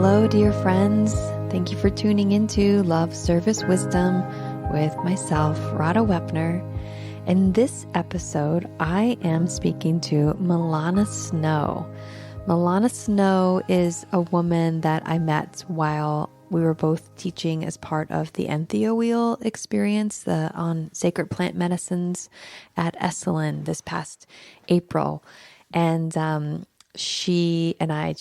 Hello, dear friends. Thank you for tuning into Love, Service, Wisdom with myself, Radha Wepner. In this episode, I am speaking to Millana Snow. Millana Snow is a woman that I met while we were both teaching as part of the Entheo Wheel experience on sacred plant medicines at Esalen this past April. And she and I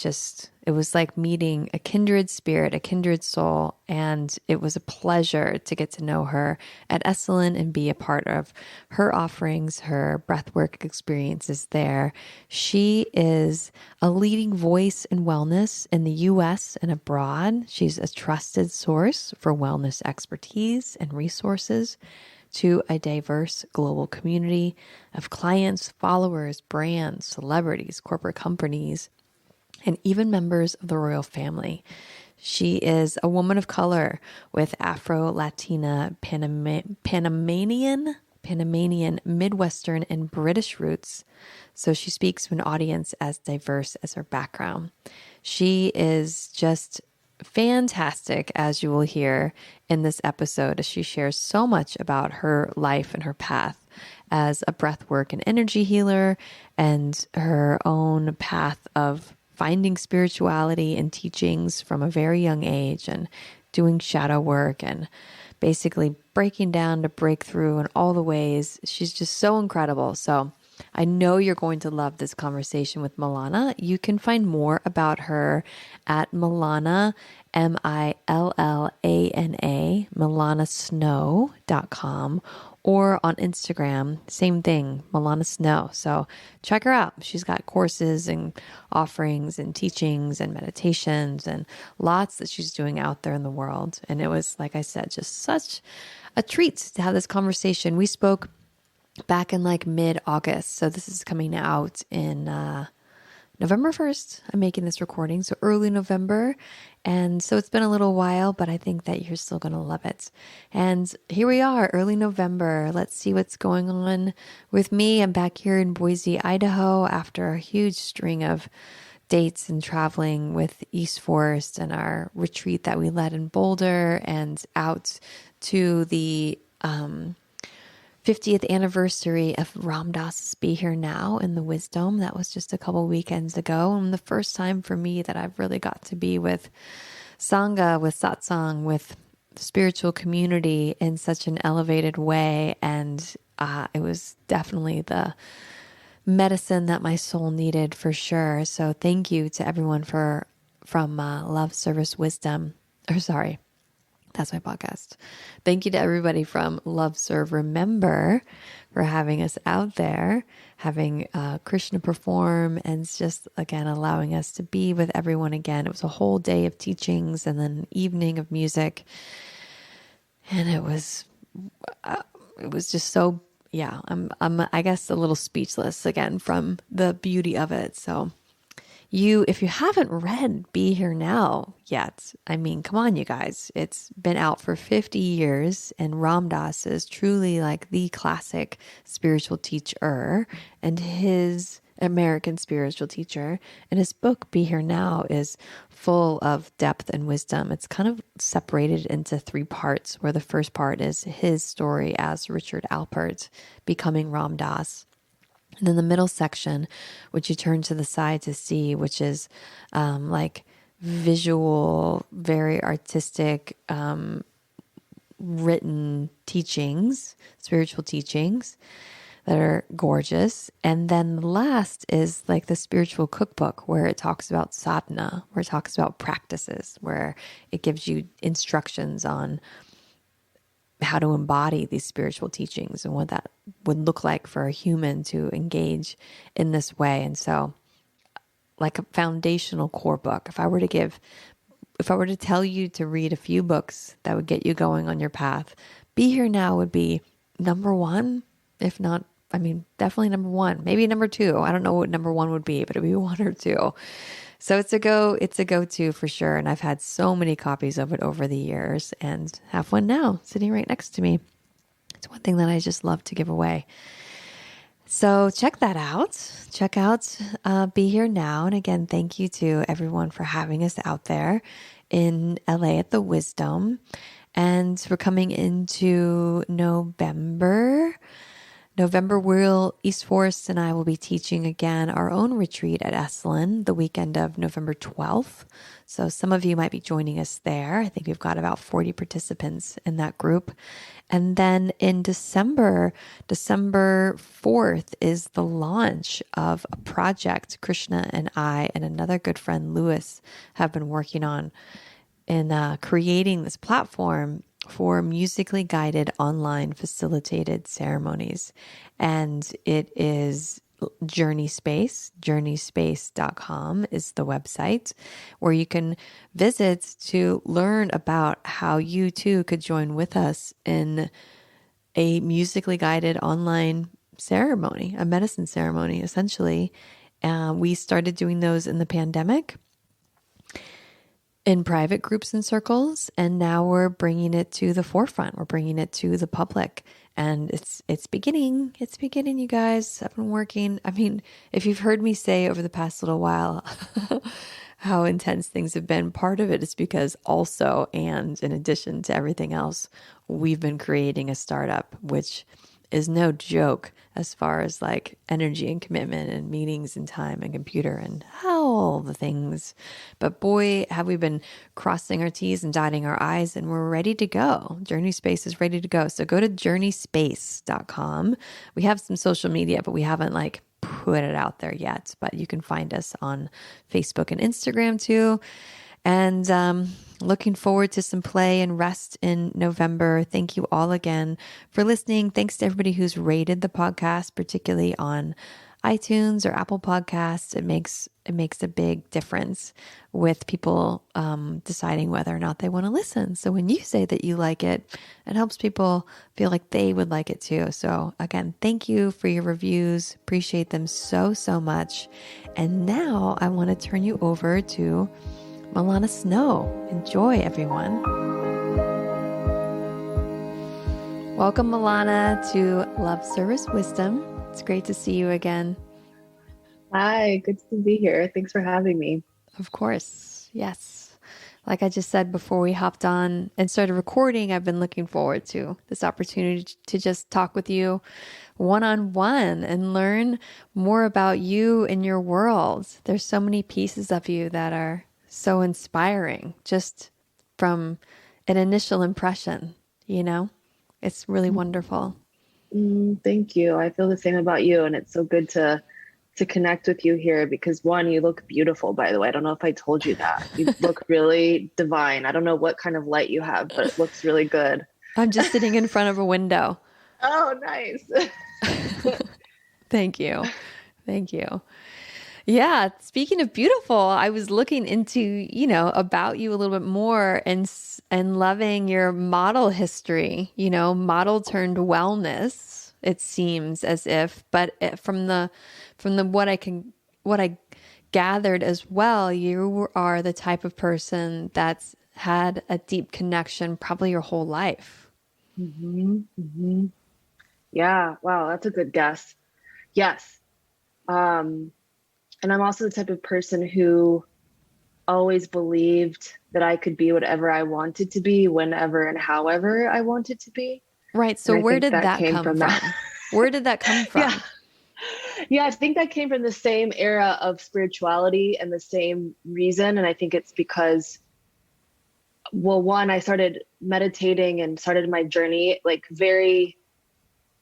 it was like meeting a kindred spirit, a kindred soul, and it was a pleasure to get to know her at Esalen and be a part of her offerings, her breathwork experiences there. She is a leading voice in wellness in the U.S. and abroad. She's a trusted source for wellness expertise and resources to a diverse global community of clients, followers, brands, celebrities, corporate companies, and even members of the royal family. She is a woman of color with Afro-Latina, Panamanian, Midwestern, and British roots. So she speaks to an audience as diverse as her background. She is just fantastic, as you will hear in this episode, as she shares so much about her life and her path as a breathwork and energy healer, and her own path of finding spirituality and teachings from a very young age and doing shadow work and basically breaking down to break through in all the ways. She's just so incredible. So I know you're going to love this conversation with Millana. You can find more about her at Millana, Millana, MillanaSnow.com, or on Instagram, same thing, Millana Snow. So check her out. She's got courses and offerings and teachings and meditations and lots that she's doing out there in the world. And it was, like I said, just such a treat to have this conversation. We spoke back in like mid-August. So this is coming out in November 1st. I'm making this recording, so early November. And so it's been a little while, but I think that you're still going to love it. And here we are, early November. Let's see what's going on with me. I'm back here in Boise, Idaho, after a huge string of dates and traveling with East Forest and our retreat that we led in Boulder, and out to the 50th anniversary of Ram Dass's Be Here Now in the Wisdom. That was just a couple weekends ago. And the first time for me that I've really got to be with Sangha, with satsang, with spiritual community in such an elevated way. And it was definitely the medicine that my soul needed for sure. So thank you to everyone from Love, Service, Wisdom. That's my podcast. Thank you to everybody from Love, Serve, Remember for having us out there, having Krishna perform, and just, again, allowing us to be with everyone again. It was a whole day of teachings and then an evening of music. And it was just so, yeah, I'm I guess a little speechless again from the beauty of it. So if you haven't read Be Here Now yet, I mean, come on, you guys. It's been out for 50 years, and Ram Dass is truly like the classic spiritual teacher, and his American spiritual teacher. And his book, Be Here Now, is full of depth and wisdom. It's kind of separated into 3 parts, where the first part is his story as Richard Alpert becoming Ram Dass. And then the middle section, which you turn to the side to see, which is like visual, very artistic, written teachings, spiritual teachings that are gorgeous. And then the last is like the spiritual cookbook, where it talks about sadhana, where it talks about practices, where it gives you instructions on how to embody these spiritual teachings and what that would look like for a human to engage in this way. And so, like a foundational core book, if I were to tell you to read a few books that would get you going on your path, Be Here Now would be number 1, if not, I mean, definitely number 1, maybe number 2. I don't know what number 1 would be, but it'd be 1 or 2. So it's a go-to for sure. And I've had so many copies of it over the years, and have one now sitting right next to me. It's one thing that I just love to give away. So check that out. Check out Be Here Now. And again, thank you to everyone for having us out there in LA at the Wisdom. And we're coming into November. East Forest and I will be teaching again our own retreat at Esalen the weekend of November 12th. So some of you might be joining us there. I think we've got about 40 participants in that group. And then in December 4th is the launch of a project Krishna and I and another good friend, Lewis, have been working on in creating this platform for musically guided online facilitated ceremonies. And it is Journey Space. JourneySpace.com is the website where you can visit to learn about how you too could join with us in a musically guided online ceremony, a medicine ceremony, essentially. We started doing those in the pandemic in private groups and circles, and now we're bringing it to the forefront. We're bringing it to the public, and it's beginning. It's beginning, you guys. I've been working. I mean, if you've heard me say over the past little while how intense things have been, part of it is because also, and in addition to everything else, we've been creating a startup, which is no joke as far as like energy and commitment and meetings and time and computer and all the things. But boy, have we been crossing our T's and dotting our I's, and we're ready to go. Journey Space is ready to go. So go to JourneySpace.com. We have some social media, but we haven't like put it out there yet. But you can find us on Facebook and Instagram too. And looking forward to some play and rest in November. Thank you all again for listening. Thanks to everybody who's rated the podcast, particularly on iTunes or Apple Podcasts. It makes a big difference with people deciding whether or not they want to listen. So when you say that you like it, it helps people feel like they would like it too. So again, thank you for your reviews. Appreciate them so, so much. And now I want to turn you over to Millana Snow. Enjoy, everyone. Welcome, Millana, to Love, Service, Wisdom. It's great to see you again. Hi, good to be here. Thanks for having me. Of course. Yes. Like I just said before we hopped on and started recording, I've been looking forward to this opportunity to just talk with you one-on-one and learn more about you and your world. There's so many pieces of you that are so inspiring just from an initial impression, you know? It's really wonderful. Thank you. I feel the same about you, and it's so good to connect with you here because one, you look beautiful, by the way. I don't know if I told you that. You look really divine. I don't know what kind of light you have, but it looks really good. I'm just sitting in front of a window. Oh, nice. Thank you. Thank you. Yeah. Speaking of beautiful, I was looking into, about you a little bit more and loving your model history, model turned wellness, it seems as if, but from the what I gathered as well, you are the type of person that's had a deep connection probably your whole life. Mm-hmm. Mm-hmm. Yeah. Wow. That's a good guess. Yes. And I'm also the type of person who always believed that I could be whatever I wanted to be, whenever and however I wanted to be. Right. So where did that come from? Where did that come from? Yeah, I think that came from the same era of spirituality and the same reason. And I think it's because, well, one, I started meditating and started my journey like very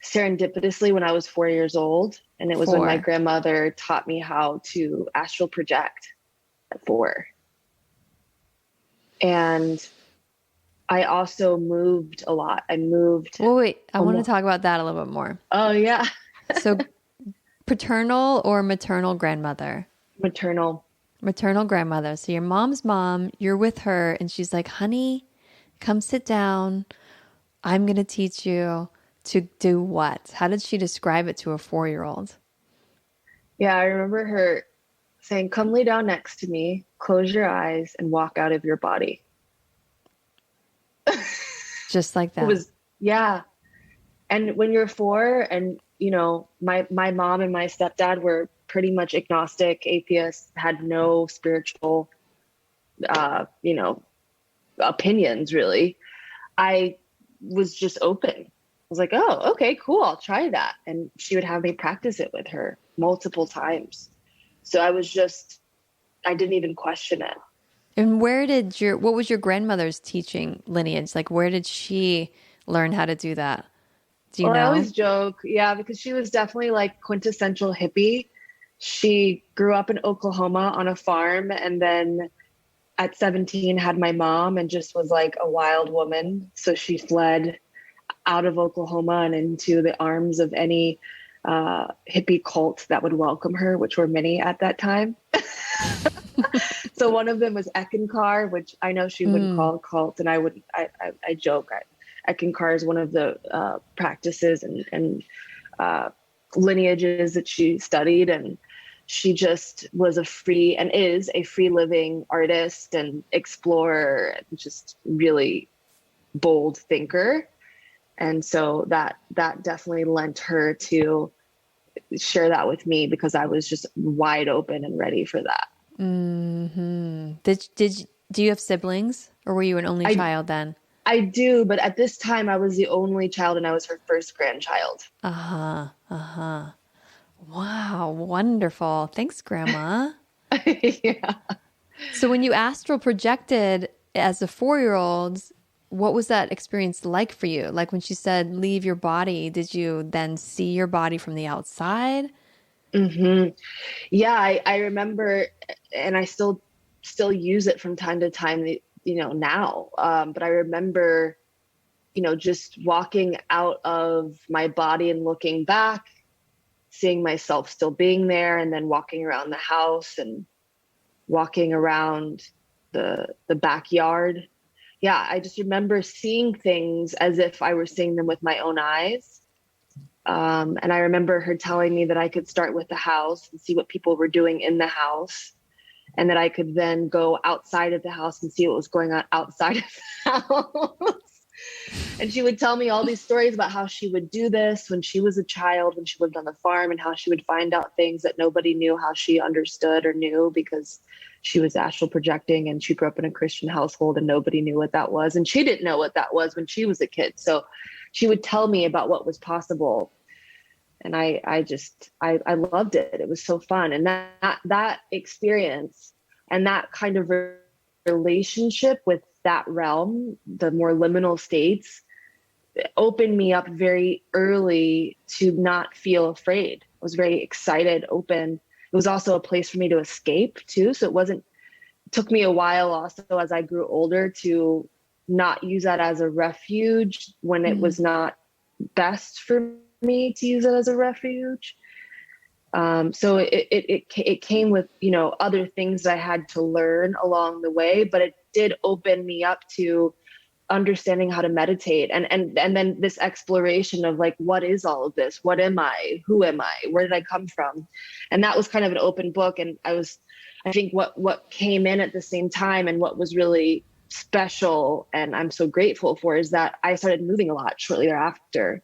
serendipitously when I was 4 years old. And it was when my grandmother taught me how to astral project at 4. And I also moved a lot. I moved. Well, wait, I want to talk about that a little bit more. Oh, yeah. So paternal or maternal grandmother? Maternal. Maternal grandmother. So your mom's mom, you're with her and she's like, honey, come sit down. I'm going to teach you to do what? How did she describe it to a 4-year-old? Yeah, I remember her saying, come lay down next to me, close your eyes, and walk out of your body. Just like that. It was, yeah. And when you're 4 and, my mom and my stepdad were pretty much agnostic, atheists, had no spiritual, opinions really. I was just open. I was like, oh, okay, cool. I'll try that. And she would have me practice it with her multiple times. So I didn't even question it. And what was your grandmother's teaching lineage? Like, where did she learn how to do that? Do you Well, I know? always joke, yeah, because she was definitely like quintessential hippie. She grew up in Oklahoma on a farm, and then at 17 had my mom and just was like a wild woman. So she fled out of Oklahoma and into the arms of any hippie cult that would welcome her, which were many at that time. So one of them was Eckankar, which I know she wouldn't call a cult, and I joke. Eckankar is one of the practices and lineages that she studied, and she just was is a free living artist and explorer, and just really bold thinker. And so that definitely lent her to share that with me, because I was just wide open and ready for that. Mm-hmm. Do you have siblings, or were you an only child then? I do, but at this time I was the only child and I was her first grandchild. Uh-huh. Uh-huh. Wow, wonderful. Thanks, Grandma. Yeah. So when you astral projected as a 4-year-old, what was that experience like for you? Like when she said, leave your body, did you then see your body from the outside? Mm-hmm. Yeah, I remember, and I still use it from time to time, now. But I remember, just walking out of my body and looking back, seeing myself still being there, and then walking around the house and walking around the backyard. Yeah, I just remember seeing things as if I were seeing them with my own eyes. And I remember her telling me that I could start with the house and see what people were doing in the house, and that I could then go outside of the house and see what was going on outside of the house. And she would tell me all these stories about how she would do this when she was a child, when she lived on the farm, and how she would find out things that nobody knew how she understood or knew, because she was astral projecting and she grew up in a Christian household and nobody knew what that was. And she didn't know what that was when she was a kid. So she would tell me about what was possible. And I loved it. It was so fun. And that experience and that kind of relationship with that realm, the more liminal states, opened me up very early to not feel afraid. I was very excited, open. It was also a place for me to escape too. So it took me a while also as I grew older to not use that as a refuge when it was not best for me to use it as a refuge. So it came with, other things that I had to learn along the way, but it did open me up to understanding how to meditate. And then this exploration of like, what is all of this? What am I? Who am I? Where did I come from? And that was kind of an open book. And I think what came in at the same time and what was really special, and I'm so grateful for, is that I started moving a lot shortly thereafter.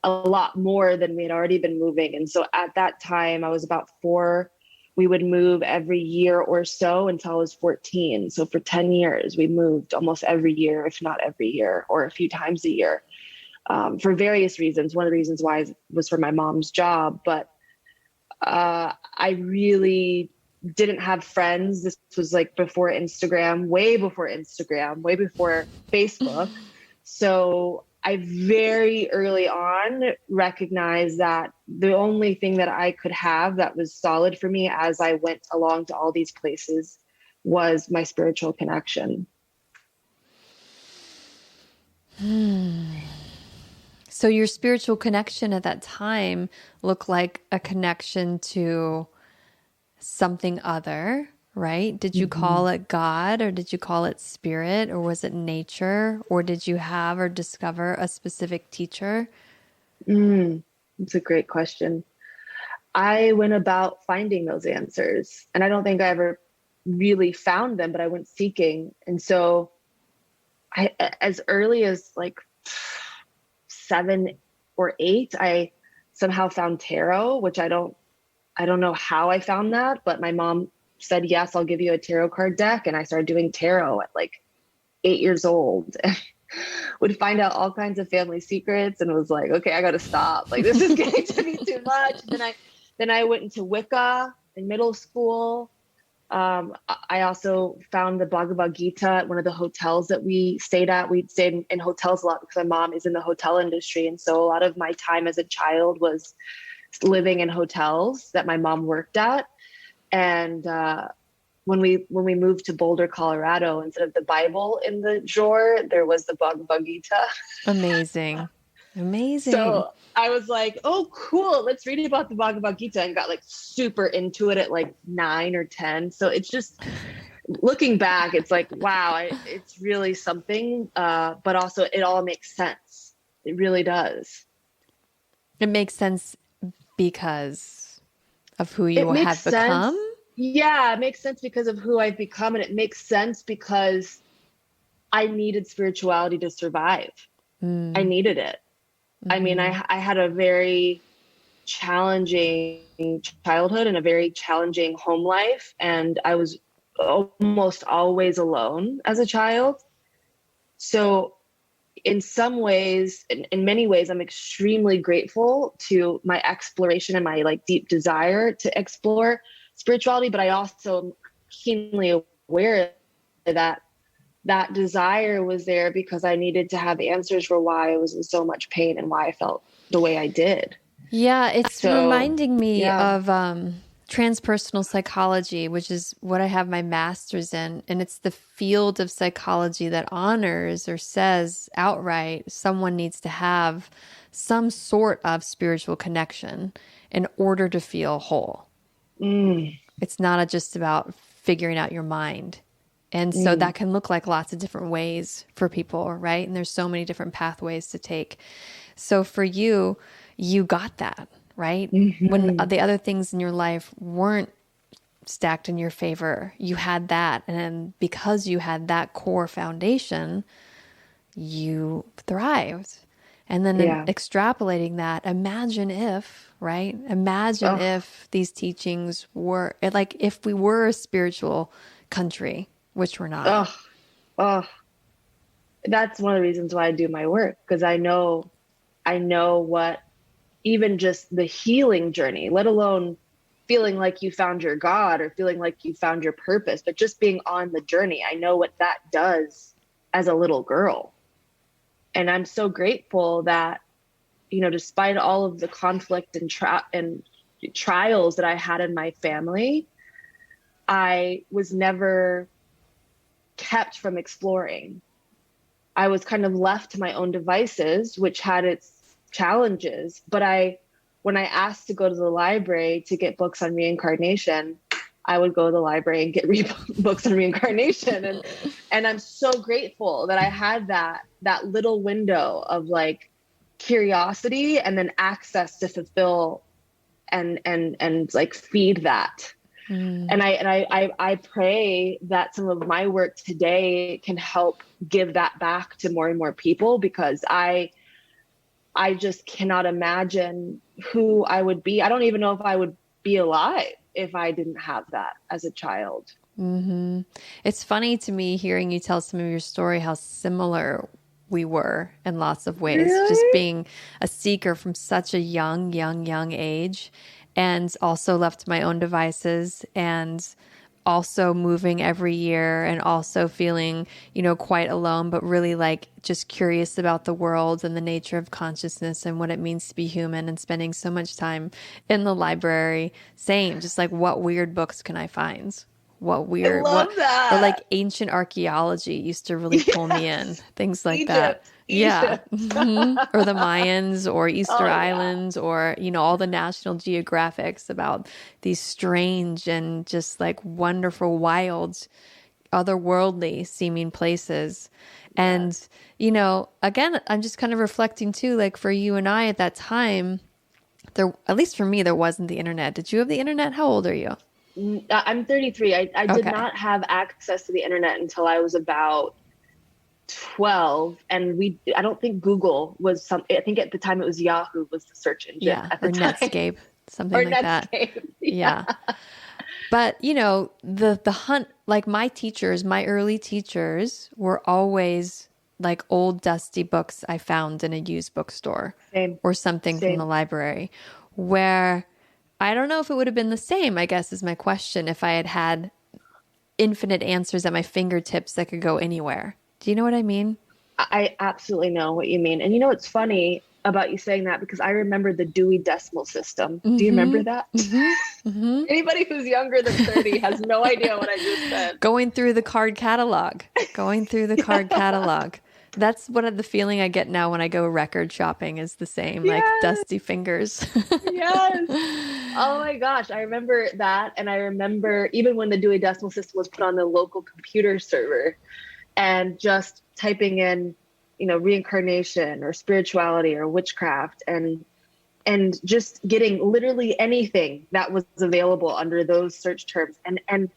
A lot more than we had already been moving. And so at that time, I was about 4. We would move every year or so until I was 14. So for 10 years, we moved almost every year, if not every year, or a few times a year, for various reasons. One of the reasons why was for my mom's job, but I really didn't have friends. This was like before Instagram, way before Facebook. So I very early on recognized that the only thing that I could have that was solid for me as I went along to all these places was my spiritual connection. So your spiritual connection at that time looked like a connection to something other, right? Did you call it God, or did you call it spirit, or was it nature, or did you have or discover a specific teacher? That's a great question. I went about finding those answers, and I don't think I ever really found them, but I went seeking. And so as early as like 7, or 8, I somehow found tarot, which I don't know how I found that, but my mom said, yes, I'll give you a tarot card deck. And I started doing tarot at like 8 years old. Would find out all kinds of family secrets and was like, okay, I got to stop. Like, this is getting to be too much. Then I went into Wicca in middle school. I also found the Bhagavad Gita at one of the hotels that we stayed at. We stayed in hotels a lot because my mom is in the hotel industry. And so a lot of my time as a child was living in hotels that my mom worked at. And when we moved to Boulder, Colorado, instead of the Bible in the drawer, there was the Bhagavad Gita. Amazing. So I was like, oh, cool. Let's read about the Bhagavad Gita, and got like super into it at like 9 or 10. So it's just, looking back, it's like, wow, it's really something. But also it all makes sense. It really does. It makes sense because of who you have become. Yeah, it makes sense because of who I've become. And it makes sense because I needed spirituality to survive. I needed it. I mean, I had a very challenging childhood and a very challenging home life. And I was almost always alone as a child. So in some ways, in many ways, I'm extremely grateful to my exploration and my like deep desire to explore spirituality. But I also am keenly aware that that desire was there because I needed to have answers for why I was in so much pain and why I felt the way I did. Yeah, it's reminding me of transpersonal psychology, which is what I have my master's in. And it's the field of psychology that honors or says outright someone needs to have some sort of spiritual connection in order to feel whole. It's not just about figuring out your mind. And so that can look like lots of different ways for people, right? And there's so many different pathways to take. So for you, you got that, right? When the other things in your life weren't stacked in your favor, you had that. And then because you had that core foundation, you thrived. And then extrapolating that, imagine if, right? Imagine if these teachings were, like if we were a spiritual country, which we're not. That's one of the reasons why I do my work, because I know what, even just the healing journey, let alone feeling like you found your God or feeling like you found your purpose, but just being on the journey. I know what that does as a little girl. And I'm so grateful that, you know, despite all of the conflict and trials that I had in my family, I was never kept from exploring. I was kind of left to my own devices, which had its challenges. But when I asked to go to the library to get books on reincarnation, I would go to the library and get books on reincarnation. And I'm so grateful that I had that little window of like curiosity and then access to fulfill and like feed that. And I pray that some of my work today can help give that back to more and more people, because I just cannot imagine who I would be. I don't even know if I would be alive if I didn't have that as a child. It's funny to me hearing you tell some of your story, how similar we were in lots of ways, just being a seeker from such a young age. And also left to my own devices, and also moving every year, and also feeling, you know, quite alone, but really like just curious about the world and the nature of consciousness and what it means to be human, and spending so much time in the library saying just like, what weird books can I find? What weird, or like ancient archaeology used to really pull me in, things like that. Yeah. Or the Mayans or Easter Islands or, you know, all the National Geographics about these strange and just like wonderful, wild, otherworldly seeming places. And, you know, again, I'm just kind of reflecting too, like for you and I at that time, there, at least for me, there wasn't the internet. Did you have the internet? How old are you? I'm 33. I did not have access to the internet until I was about 12, and I don't think Google was I think at the time it was Yahoo was the search engine at the or time. Netscape, something Or like that. Netscape. Yeah. But, the hunt, like my teachers, my early teachers were always like old dusty books I found in a used bookstore Same. or something from the library, where I don't know if it would have been the same, I guess is my question, if I had had infinite answers at my fingertips that could go anywhere. Do you know what I mean? I absolutely know what you mean. And it's funny about you saying that, because I remember the Dewey Decimal System. Do you remember that? Anybody who's younger than 30 has no idea what I just said. Going through the card catalog. That's the feeling I get now when I go record shopping is the same, like dusty fingers. Yes. Oh my gosh. I remember that. And I remember even when the Dewey Decimal System was put on the local computer server, and just typing in, reincarnation or spirituality or witchcraft, and just getting literally anything that was available under those search terms. And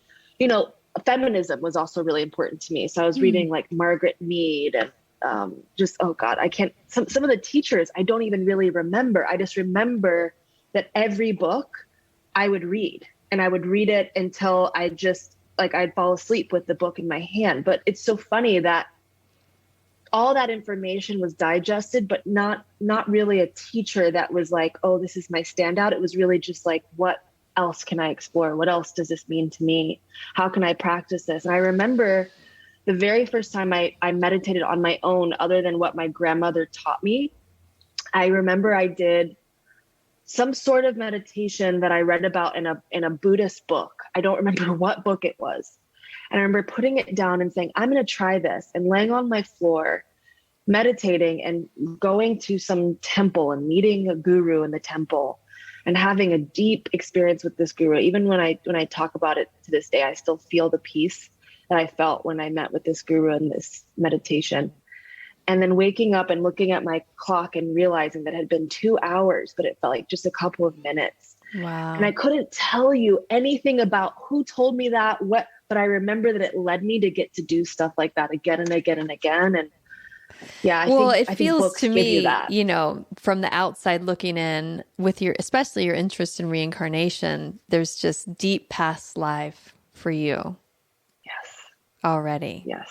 feminism was also really important to me. So I was reading like Margaret Mead and oh God, I can't, some of the teachers I don't even really remember. I just remember that every book I would read, and I would read it until I'd fall asleep with the book in my hand. But it's so funny that all that information was digested, but not really a teacher that was like, oh, this is my standout. It was really just like, what else can I explore? What else does this mean to me? How can I practice this? And I remember the very first time I meditated on my own, other than what my grandmother taught me. I remember I did some sort of meditation that I read about in a Buddhist book. I don't remember what book it was. And I remember putting it down and saying, I'm going to try this, and laying on my floor, meditating and going to some temple and meeting a guru in the temple and having a deep experience with this guru. Even when I talk about it to this day, I still feel the peace that I felt when I met with this guru in this meditation. And then waking up and looking at my clock and realizing that it had been 2 hours, but it felt like just a couple of minutes. Wow. And I couldn't tell you anything about who told me that, but I remember that it led me to get to do stuff like that again and again and again. And yeah, I think feels to me, that. From the outside looking in, with especially your interest in reincarnation, there's just deep past life for you. Yes. Already. Yes.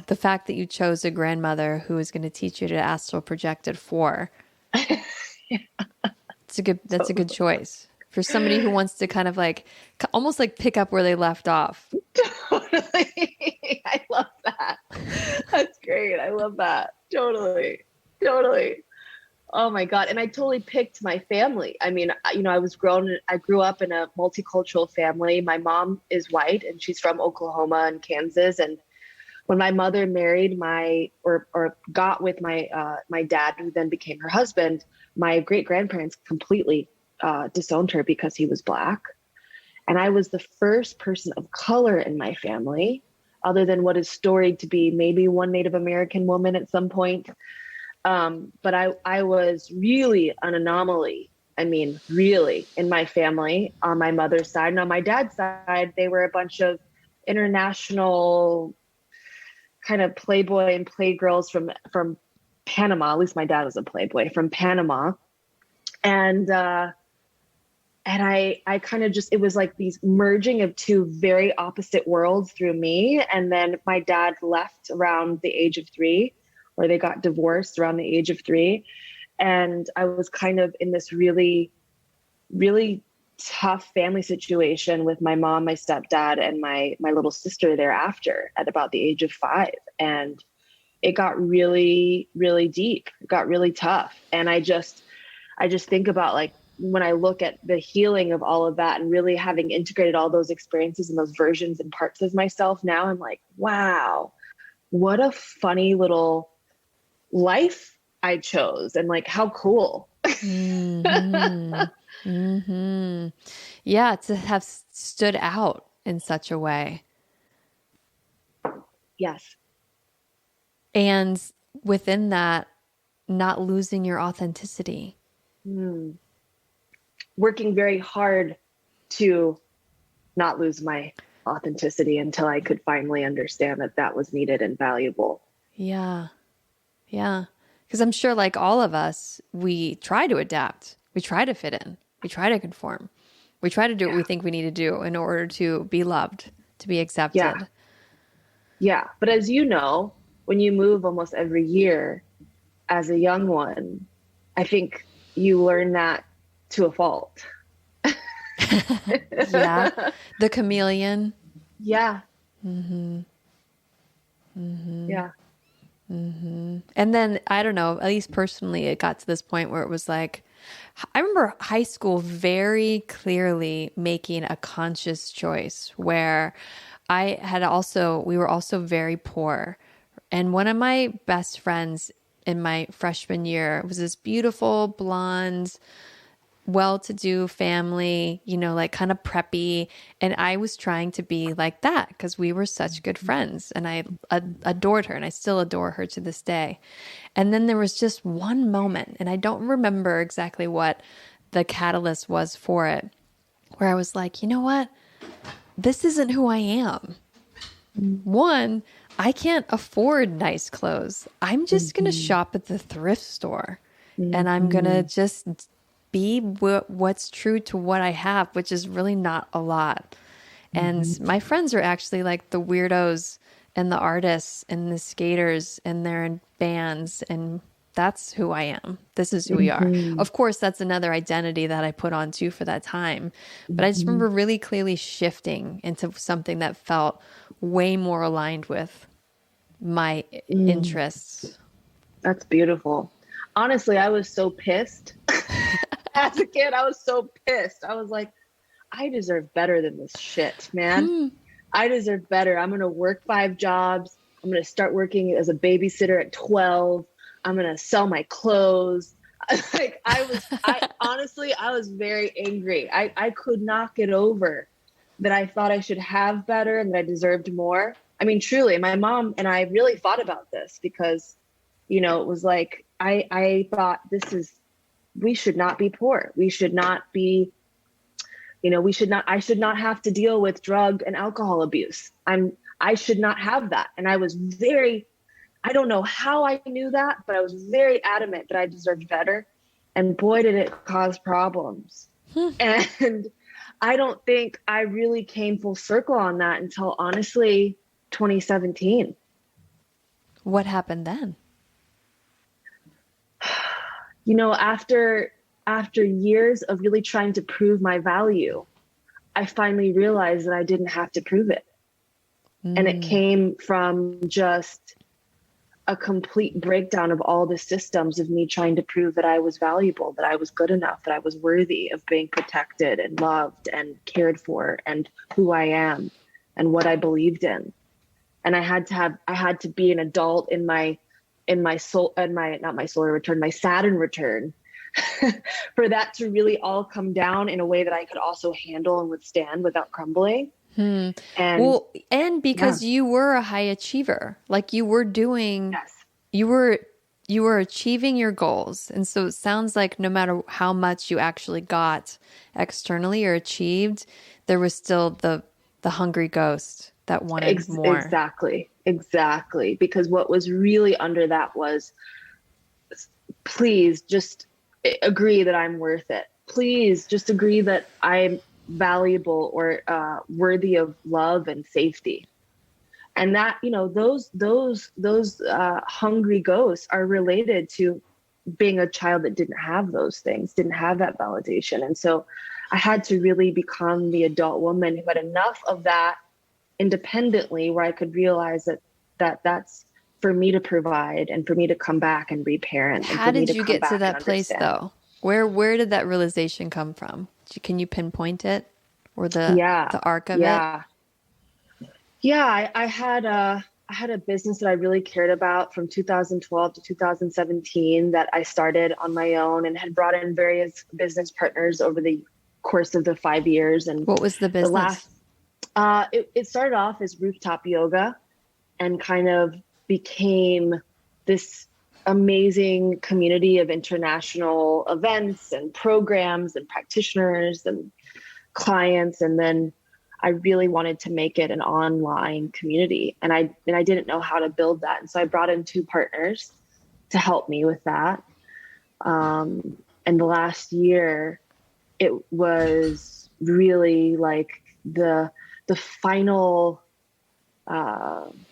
The fact that you chose a grandmother who was going to teach you to astral project at 4. That's a good choice for somebody who wants to kind of like, almost like pick up where they left off. Totally. I love that. That's great. I love that. Totally. Oh my God. And I totally picked my family. I mean, I grew up in a multicultural family. My mom is white and she's from Oklahoma and Kansas. And when my mother married or got with my dad, who then became her husband, my great grandparents completely disowned her because he was Black. And I was the first person of color in my family, other than what is storied to be maybe one Native American woman at some point. But I was really an anomaly. I mean, really, in my family on my mother's side. And on my dad's side, they were a bunch of international kind of playboy and playgirls from Panama. At least my dad was a playboy from Panama. And I kind of it was like these merging of two very opposite worlds through me. And then my dad left around the age of 3, or they got divorced around the age of 3. And I was kind of in this really, really tough family situation with my mom, my stepdad, and my little sister thereafter at about the age of 5. And it got really, really deep. It got really tough. And I just think about, like, when I look at the healing of all of that and really having integrated all those experiences and those versions and parts of myself now, I'm like, wow, what a funny little life I chose. And like, how cool. Mm-hmm. Mm-hmm. Yeah, to have stood out in such a way. Yes. And within that, not losing your authenticity. Working very hard to not lose my authenticity until I could finally understand that was needed and valuable. Yeah. Yeah. Because I'm sure, like all of us, we try to adapt. We try to fit in. We try to conform. We try to do what we think we need to do in order to be loved, to be accepted. Yeah. Yeah. But as you know, when you move almost every year as a young one, I think you learn that to a fault. Yeah. The chameleon. Yeah. Mm-hmm. Mm-hmm. Yeah. Mm-hmm. And then, I don't know, at least personally, it got to this point where it was like, I remember high school very clearly making a conscious choice where we were also very poor. And one of my best friends in my freshman year was this beautiful blonde, well-to-do family, like kind of preppy. And I was trying to be like that because we were such good friends and I adored her and I still adore her to this day. And then there was just one moment, and I don't remember exactly what the catalyst was for it, where I was like, you know what? This isn't who I am. One, I can't afford nice clothes. I'm just going to shop at the thrift store and I'm going to just be what's true to what I have, which is really not a lot. And my friends are actually like the weirdos and the artists and the skaters, and they're in bands, and that's who I am. This is who we are. Of course, that's another identity that I put on too for that time. But I just remember really clearly shifting into something that felt way more aligned with my interests. That's beautiful. Honestly, I was so pissed. As a kid, I was so pissed. I was like, I deserve better than this shit, man. I deserve better. I'm going to work 5 jobs. I'm going to start working as a babysitter at 12. I'm going to sell my clothes. Honestly, I was very angry. I could not get over that. I thought I should have better and that I deserved more. I mean, truly, my mom and I really thought about this because, it was like, I thought we should not be poor. We should not be, I should not have to deal with drug and alcohol abuse. I should not have that. And I was I don't know how I knew that, but I was very adamant that I deserved better. And boy, did it cause problems. And I don't think I really came full circle on that until honestly 2017. What happened then? After years of really trying to prove my value, I finally realized that I didn't have to prove it. And it came from just a complete breakdown of all the systems of me trying to prove that I was valuable, that I was good enough, that I was worthy of being protected and loved and cared for, and who I am and what I believed in. And I had to be an adult in my Saturn return for that to really all come down in a way that I could also handle and withstand without crumbling. And because you were a high achiever, like you were doing, you were achieving your goals. And so it sounds like no matter how much you actually got externally or achieved, there was still the hungry ghost that wanted more. Exactly. Because what was really under that was, please just agree that I'm worth it. Please just agree that I'm valuable or worthy of love and safety. And that, those hungry ghosts are related to being a child that didn't have those things, didn't have that validation. And so I had to really become the adult woman who had enough of that independently, where I could realize that's for me to provide and for me to come back and reparent. How did you get to that place though? Where did that realization come from? Can you pinpoint it, or the arc of it? Yeah, I had a business that I really cared about from 2012 to 2017 that I started on my own and had brought in various business partners over the course of the 5 years. And what was the business? It started off as rooftop yoga and kind of became this amazing community of international events and programs and practitioners and clients. And then I really wanted to make it an online community, and I didn't know how to build that. And so I brought in 2 partners to help me with that. And the last year, it was really like the final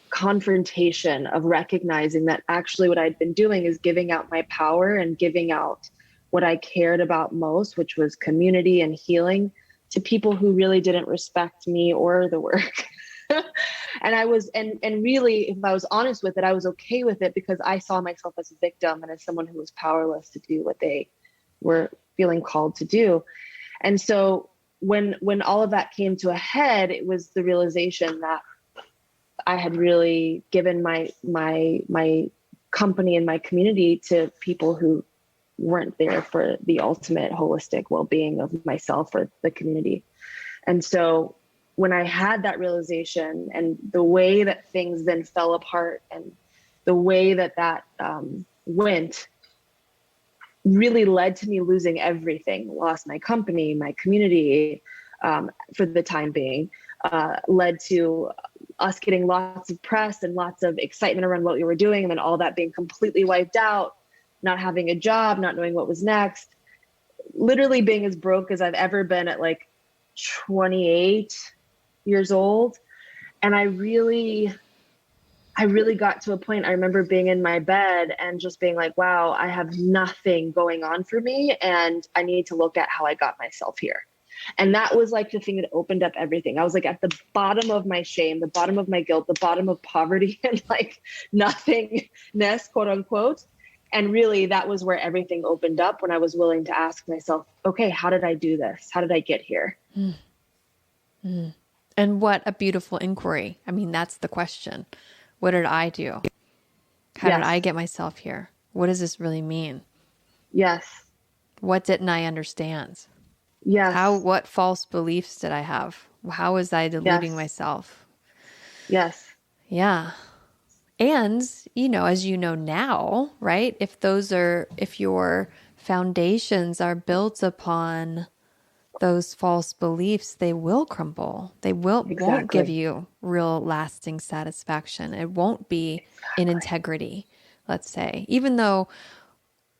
confrontation of recognizing that actually what I'd been doing is giving out my power and giving out what I cared about most, which was community and healing, to people who really didn't respect me or the work. And I was, and really, if I was honest with it, I was okay with it because I saw myself as a victim and as someone who was powerless to do what they were feeling called to do. And so when all of that came to a head, it was the realization that I had really given my company and my community to people who weren't there for the ultimate holistic well-being of myself or the community. And so when I had that realization and the way that things then fell apart and the way that went really led to me losing everything, lost my company, my community, for the time being, led to us getting lots of press and lots of excitement around what we were doing. And then all that being completely wiped out, not having a job, not knowing what was next, literally being as broke as I've ever been at like 28 years old. And I really got to a point, I remember being in my bed and just being like, wow, I have nothing going on for me. And I need to look at how I got myself here. And that was like the thing that opened up everything. I was like at the bottom of my shame, the bottom of my guilt, the bottom of poverty and like nothingness, quote unquote. And really that was where everything opened up when I was willing to ask myself, okay, how did I do this? How did I get here? Mm. Mm. And what a beautiful inquiry. I mean, that's the question. What did I do? How did I get myself here? What does this really mean? Yes. What didn't I understand? Yes. What false beliefs did I have? How was I deluding myself? Yes. Yeah. And, as you know now, right? If your foundations are built upon those false beliefs, they will crumble. They won't give you real lasting satisfaction. It won't be in integrity, let's say, even though,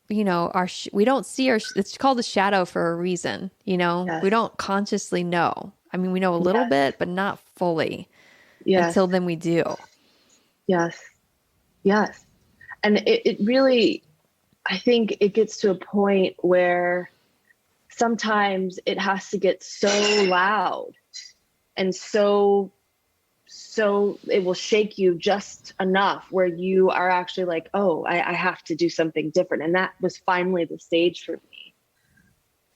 we don't see it's called a shadow for a reason, Yes. we don't consciously know. I mean, we know a little bit, but not fully until then we do. Yes. Yes. And it really, I think it gets to a point where sometimes it has to get so loud and so it will shake you just enough where you are actually like, oh, I have to do something different. And that was finally the stage for me.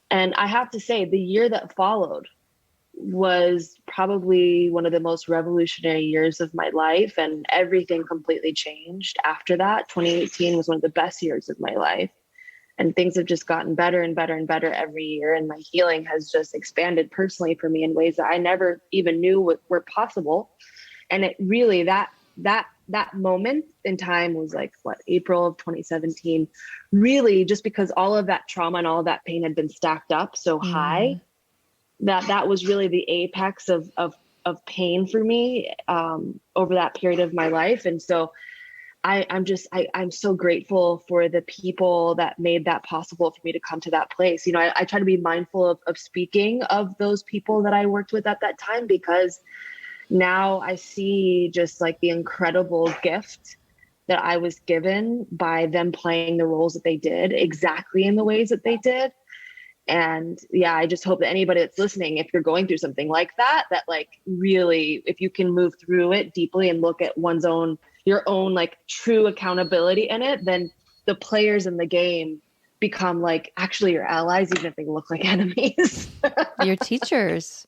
And I have to say, the year that followed was probably one of the most revolutionary years of my life, and everything completely changed after that. 2018 was one of the best years of my life. And things have just gotten better and better and better every year. And my healing has just expanded personally for me in ways that I never even knew were possible. And it really, that moment in time was like, April of 2017, really just because all of that trauma and all of that pain had been stacked up so high, that was really the apex of pain for me over that period of my life. And so I'm so grateful for the people that made that possible for me to come to that place. I try to be mindful of speaking of those people that I worked with at that time, because now I see just like the incredible gift that I was given by them playing the roles that they did exactly in the ways that they did. And yeah, I just hope that anybody that's listening, if you're going through something like that like really, if you can move through it deeply and look at your own like true accountability in it, then the players in the game become like actually your allies, even if they look like enemies. Your teachers,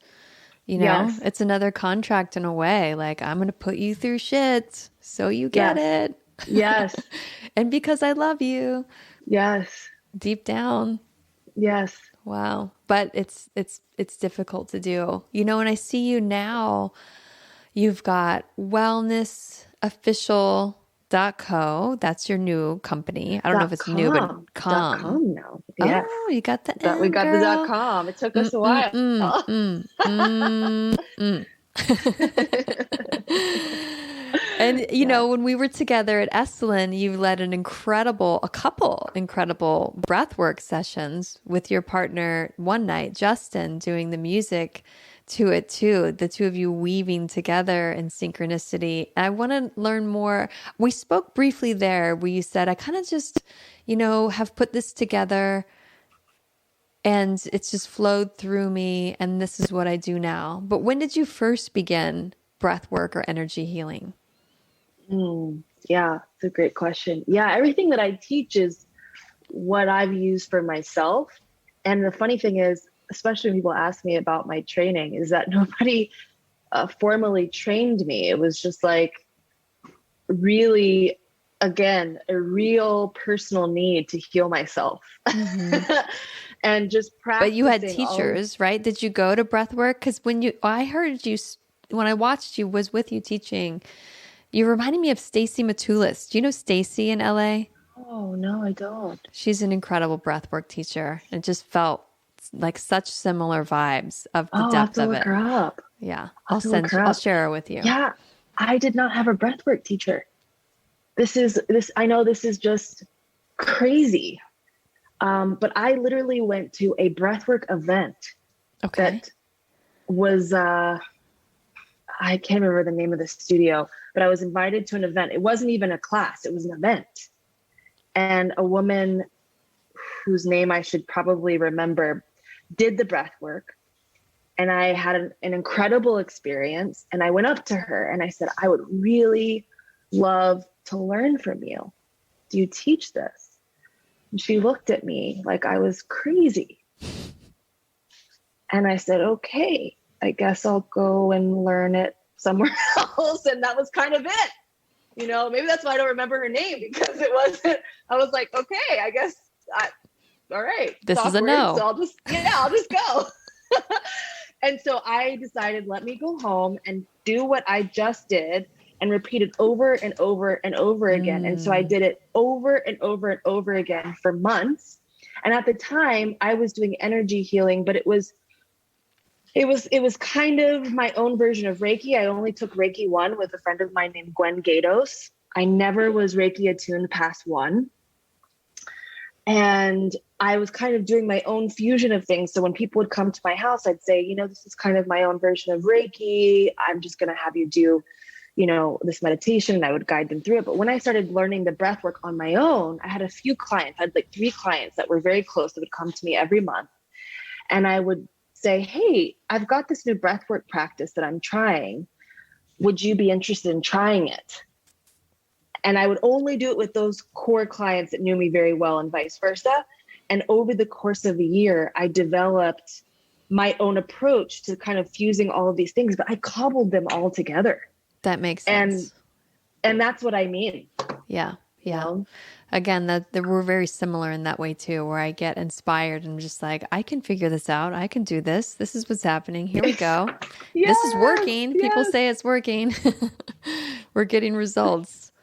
Yes. It's another contract in a way. Like, I'm going to put you through shit so you get it. Yes. And because I love you. Yes. Deep down. Yes. Wow. But it's difficult to do. When I see you now, you've got wellnessofficial.co. That's your new company. I don't know if it's new, but com now. Yes. Oh, you got the But we got girl. the .com. It took us a while. And, you know, when we were together at Esalen, you led a couple incredible breathwork sessions with your partner one night, Justin, doing the music to it too. The two of you weaving together in synchronicity. I want to learn more. We spoke briefly there where you said, I kind of just, you know, have put this together and it's just flowed through me and this is what I do now. But when did you first begin breath work or energy healing? Yeah, it's a great question. Yeah, everything that I teach is what I've used for myself. And the funny thing is, especially when people ask me about my training, is that nobody formally trained me. It was just like really, again, a real personal need to heal myself. And just practicing. But you had teachers, right? Did you go to breathwork? Because I heard you, when I watched you, was with you teaching, you reminded me of Stacy Matulis. Do you know Stacy in LA? Oh, no, I don't. She's an incredible breathwork teacher. It just felt like such similar vibes of the depth of it. Look her up. Yeah. I'll share her with you. Yeah. I did not have a breathwork teacher. I know this is just crazy. But I literally went to a breathwork event that was, I can't remember the name of the studio, but I was invited to an event. It wasn't even a class. It was an event. And a woman whose name I should probably remember did the breath work. And I had an incredible experience. And I went up to her and I said, I would really love to learn from you. Do you teach this? And she looked at me like I was crazy. And I said, okay, I guess I'll go and learn it somewhere else. And that was kind of it. You know, maybe that's why I don't remember her name, because it wasn't, I was like, okay, I guess, all right. This is a no. So I'll just go. And so I decided, let me go home and do what I just did and repeat it over and over and over again. And so I did it over and over and over again for months. And at the time I was doing energy healing, but it was kind of my own version of Reiki. I only took Reiki 1 with a friend of mine named Gwen Gatos. I never was Reiki attuned past 1. And I was kind of doing my own fusion of things. So when people would come to my house, I'd say, you know, this is kind of my own version of Reiki. I'm just going to have you do, you know, this meditation, and I would guide them through it. But when I started learning the breath work on my own, I had a few clients. I had like 3 clients that were very close that would come to me every month. And I would say, hey, I've got this new breathwork practice that I'm trying. Would you be interested in trying it? And I would only do it with those core clients that knew me very well and vice versa. And over the course of a year, I developed my own approach to kind of fusing all of these things, but I cobbled them all together. That makes sense. And that's what I mean. Yeah. Yeah. You know? Again, that we're very similar in that way too, where I get inspired and just like, I can figure this out. I can do this. This is what's happening. Here we go. Yes, this is working. Yes. People say it's working. We're getting results.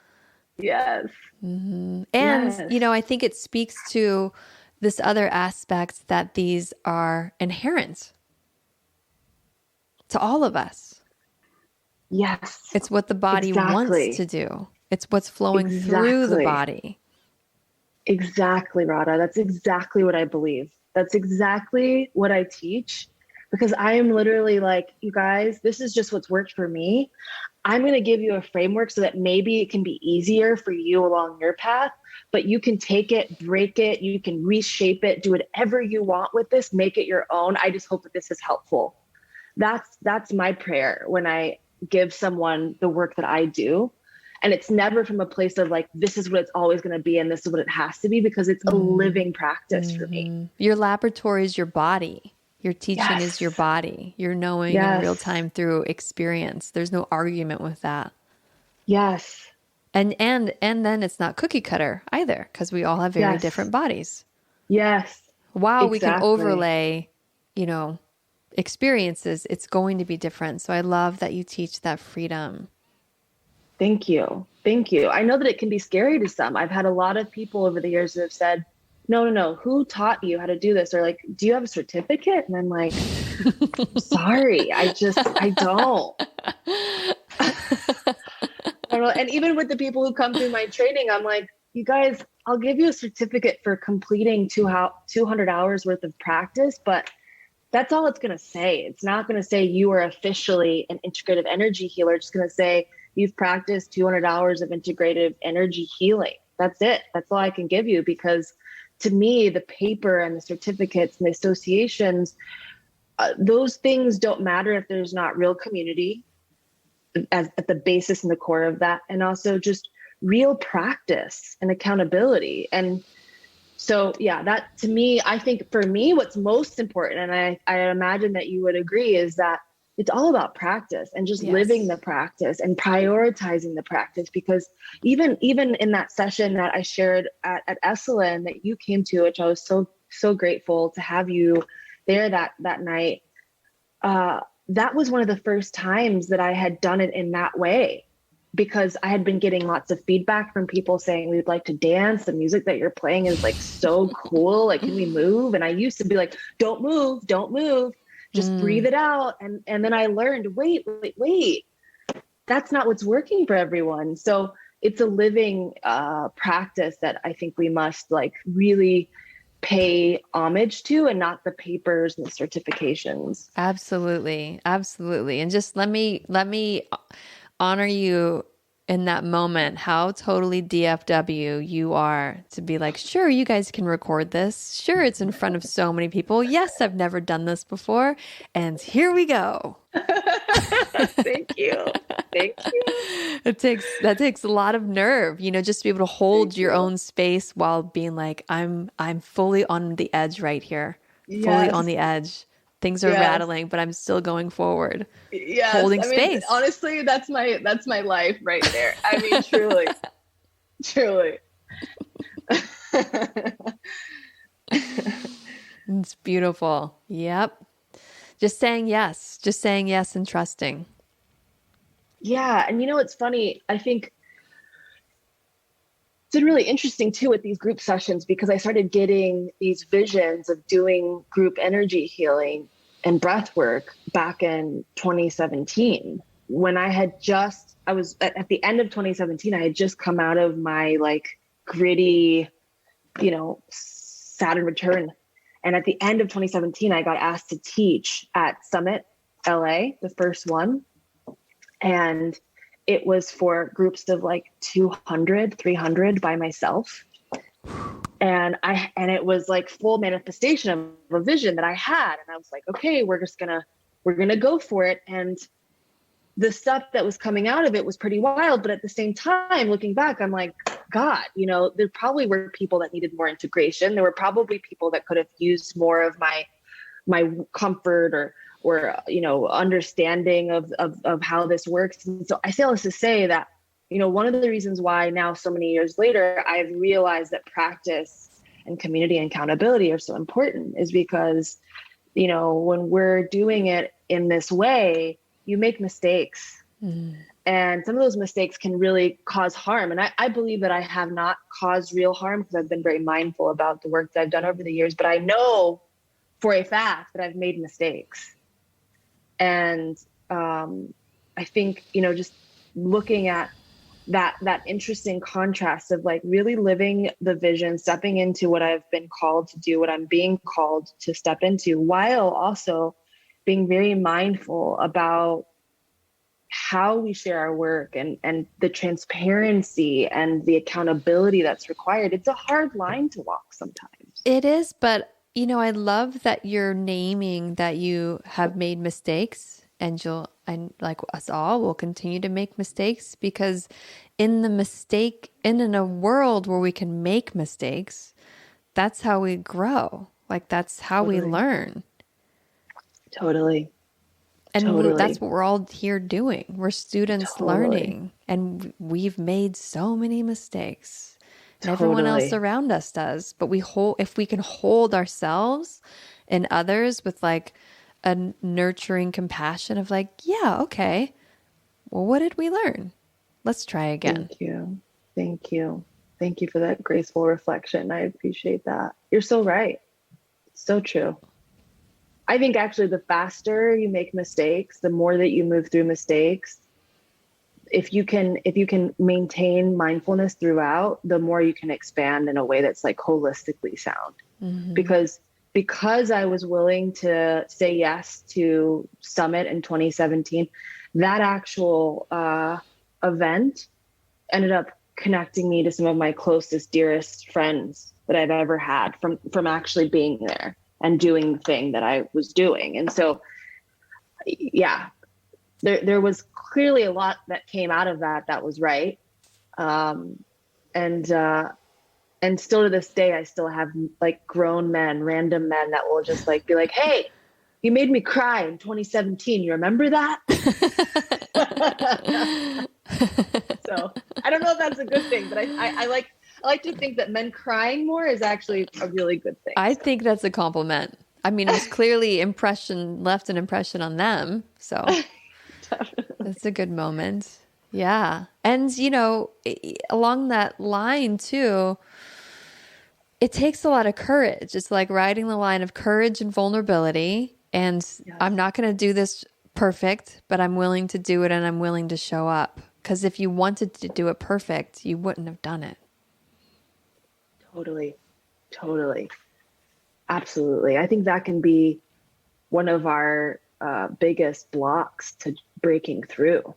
Yes. Mm-hmm. And, you know, I think it speaks to this other aspect that these are inherent to all of us. Yes. It's what the body wants to do. It's what's flowing through the body. Exactly, Radha. That's exactly what I believe. That's exactly what I teach, because I am literally like, you guys, this is just what's worked for me. I'm going to give you a framework so that maybe it can be easier for you along your path, but you can take it, break it, you can reshape it, do whatever you want with this, make it your own. I just hope that this is helpful. That's my prayer when I give someone the work that I do. And it's never from a place of like, this is what it's always going to be and this is what it has to be, because it's a living practice for me. Your laboratory is your body. Your teaching is your body. You're knowing in real time through experience. There's no argument with that. Yes. And then it's not cookie cutter either, because we all have very different bodies. Yes. While we can overlay, you know, experiences, it's going to be different. So I love that you teach that freedom. Thank you. Thank you. I know that it can be scary to some. I've had a lot of people over the years that have said, no, who taught you how to do this? Or like, do you have a certificate? And I'm like, sorry, I don't. I don't know. And even with the people who come through my training, I'm like, you guys, I'll give you a certificate for completing 200 hours worth of practice, but that's all it's going to say. It's not going to say you are officially an integrative energy healer. It's going to say you've practiced 200 hours of integrative energy healing. That's it. That's all I can give you, because to me, the paper and the certificates and the associations, those things don't matter if there's not real community at the basis and the core of that, and also just real practice and accountability. And so, yeah, that to me, I think for me, what's most important, and I imagine that you would agree, is that it's all about practice and just living the practice and prioritizing the practice. Because even in that session that I shared at Esalen that you came to, which I was so grateful to have you there that night, that was one of the first times that I had done it in that way, because I had been getting lots of feedback from people saying, we'd like to dance. The music that you're playing is like so cool. Like, can we move? And I used to be like, don't move, just breathe it out. And then I learned, wait, that's not what's working for everyone. So it's a living practice that I think we must like really pay homage to, and not the papers and the certifications. Absolutely. And just let me honor you in that moment, how totally DFW you are to be like, sure, you guys can record this. Sure, it's in front of so many people. Yes, I've never done this before. And here we go. Thank you. That takes a lot of nerve, just to be able to hold your own space while being like, I'm fully on the edge right here. Yes. Fully on the edge. Things are rattling, but I'm still going forward. Yes. Holding space. Honestly, that's my life right there. I mean, truly. It's beautiful. Yep. Just saying yes and trusting. Yeah. And it's funny. I think it's been really interesting too with these group sessions, because I started getting these visions of doing group energy healing and breath work back in 2017, when I was at the end of 2017, I had just come out of my like gritty, Saturn return. And at the end of 2017, I got asked to teach at Summit LA, the first one. And it was for groups of like 200, 300 by myself. And it was like full manifestation of a vision that I had. And I was like, okay, we're going to go for it. And the stuff that was coming out of it was pretty wild. But at the same time, looking back, I'm like, God, there probably were people that needed more integration. There were probably people that could have used more of my comfort or understanding of how this works. And so I say all this to say that, one of the reasons why now, so many years later, I've realized that practice and community and accountability are so important is because, when we're doing it in this way, you make mistakes. And some of those mistakes can really cause harm. And I believe that I have not caused real harm, because I've been very mindful about the work that I've done over the years. But I know for a fact that I've made mistakes. And I think, just looking at that interesting contrast of like really living the vision, stepping into what I've been called to do, what I'm being called to step into, while also being very mindful about how we share our work and the transparency and the accountability that's required. It's a hard line to walk sometimes. It is, but I love that you're naming that you have made mistakes, and like us all will continue to make mistakes, because in a world where we can make mistakes, that's how we grow. Like that's how we learn. Totally. And that's what we're all here doing. We're students learning, and we've made so many mistakes. And everyone else around us does. But if we can hold ourselves and others with like a nurturing compassion of like, yeah, okay, well, what did we learn? Let's try again. Thank you. Thank you for that graceful reflection. I appreciate that. You're so right. So true. I think actually the faster you make mistakes, the more that you move through mistakes. If you can maintain mindfulness throughout, the more you can expand in a way that's like holistically sound. Mm-hmm. Because I was willing to say yes to Summit in 2017, that actual event ended up connecting me to some of my closest, dearest friends that I've ever had from actually being there and doing the thing that I was doing. And so, yeah, there was clearly a lot that came out of that was right. And still to this day, I still have like grown men, random men that will just like be like, hey, you made me cry in 2017. You remember that? So I don't know if that's a good thing, but I like to think that men crying more is actually a really good thing. I think that's a compliment. I mean, it was clearly left an impression on them. So that's a good moment. Yeah. And, along that line too, it takes a lot of courage. It's like riding the line of courage and vulnerability. And yes. I'm not going to do this perfect, but I'm willing to do it and I'm willing to show up. Because if you wanted to do it perfect, you wouldn't have done it. Totally. Absolutely. I think that can be one of our biggest blocks to breaking through.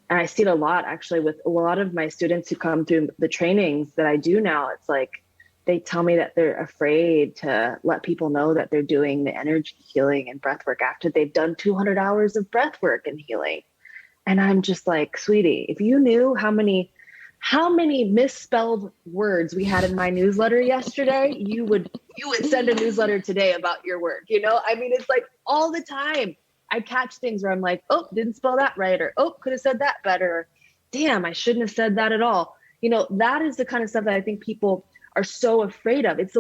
And I see it a lot actually with a lot of my students who come through the trainings that I do now. It's like they tell me that they're afraid to let people know that they're doing the energy healing and breath work after they've done 200 hours of breath work and healing. And I'm just like, sweetie, if you knew how many misspelled words we had in my newsletter yesterday, you would send a newsletter today about your work. I mean, it's like all the time I catch things where I'm like, oh, didn't spell that right. Or, oh, could have said that better. Or, damn, I shouldn't have said that at all. That is the kind of stuff that I think people are so afraid of. It's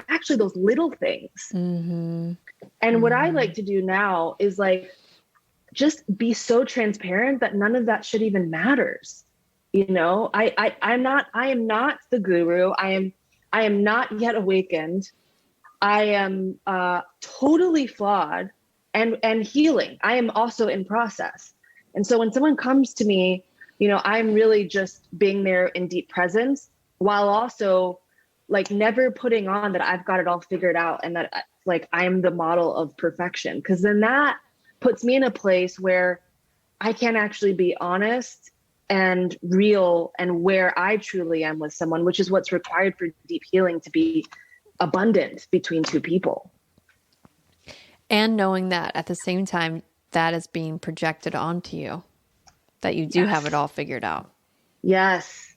actually those little things. Mm-hmm. And what I like to do now is like, just be so transparent that none of that shit even matters. I am not the guru. I am not yet awakened. I am totally flawed and healing. I am also in process. And so when someone comes to me, I'm really just being there in deep presence while also like never putting on that I've got it all figured out and that like I'm the model of perfection. Because then that puts me in a place where I can actually be honest and real and where I truly am with someone, which is what's required for deep healing to be abundant between two people. And knowing that at the same time, that is being projected onto you, that you do have it all figured out. Yes.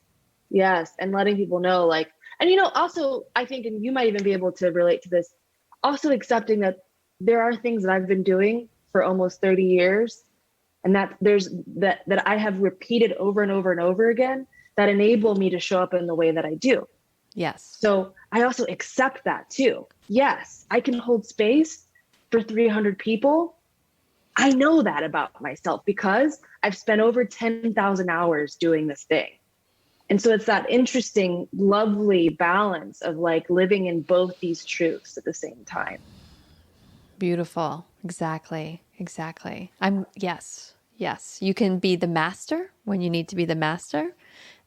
And letting people know like, and also I think, and you might even be able to relate to this, also accepting that there are things that I've been doing for almost 30 years and that I have repeated over and over and over again that enable me to show up in the way that I do. Yes. So I also accept that too. Yes, I can hold space for 300 people. I know that about myself because I've spent over 10,000 hours doing this thing. And so it's that interesting, lovely balance of like living in both these truths at the same time. Beautiful. Exactly. Yes. You can be the master when you need to be the master,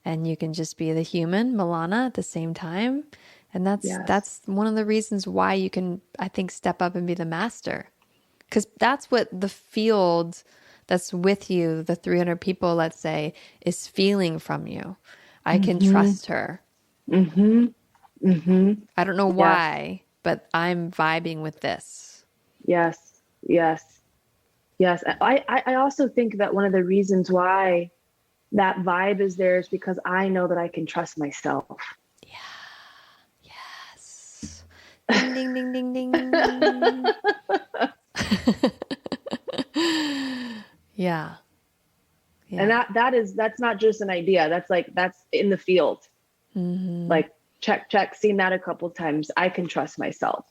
and you can just be the human, Millana, at the same time. And that's one of the reasons why you can, I think, step up and be the master. Because that's what the field that's with you, the 300 people, let's say, is feeling from you. I can trust her. Mm-hmm. Mm-hmm. I don't know why, but I'm vibing with this. Yes. I also think that one of the reasons why that vibe is there is because I know that I can trust myself. Yeah. Yes. Ding, ding, ding, ding, ding. Yeah. And that's not just an idea. That's in the field. Mm-hmm. Like check, seen that a couple of times. I can trust myself.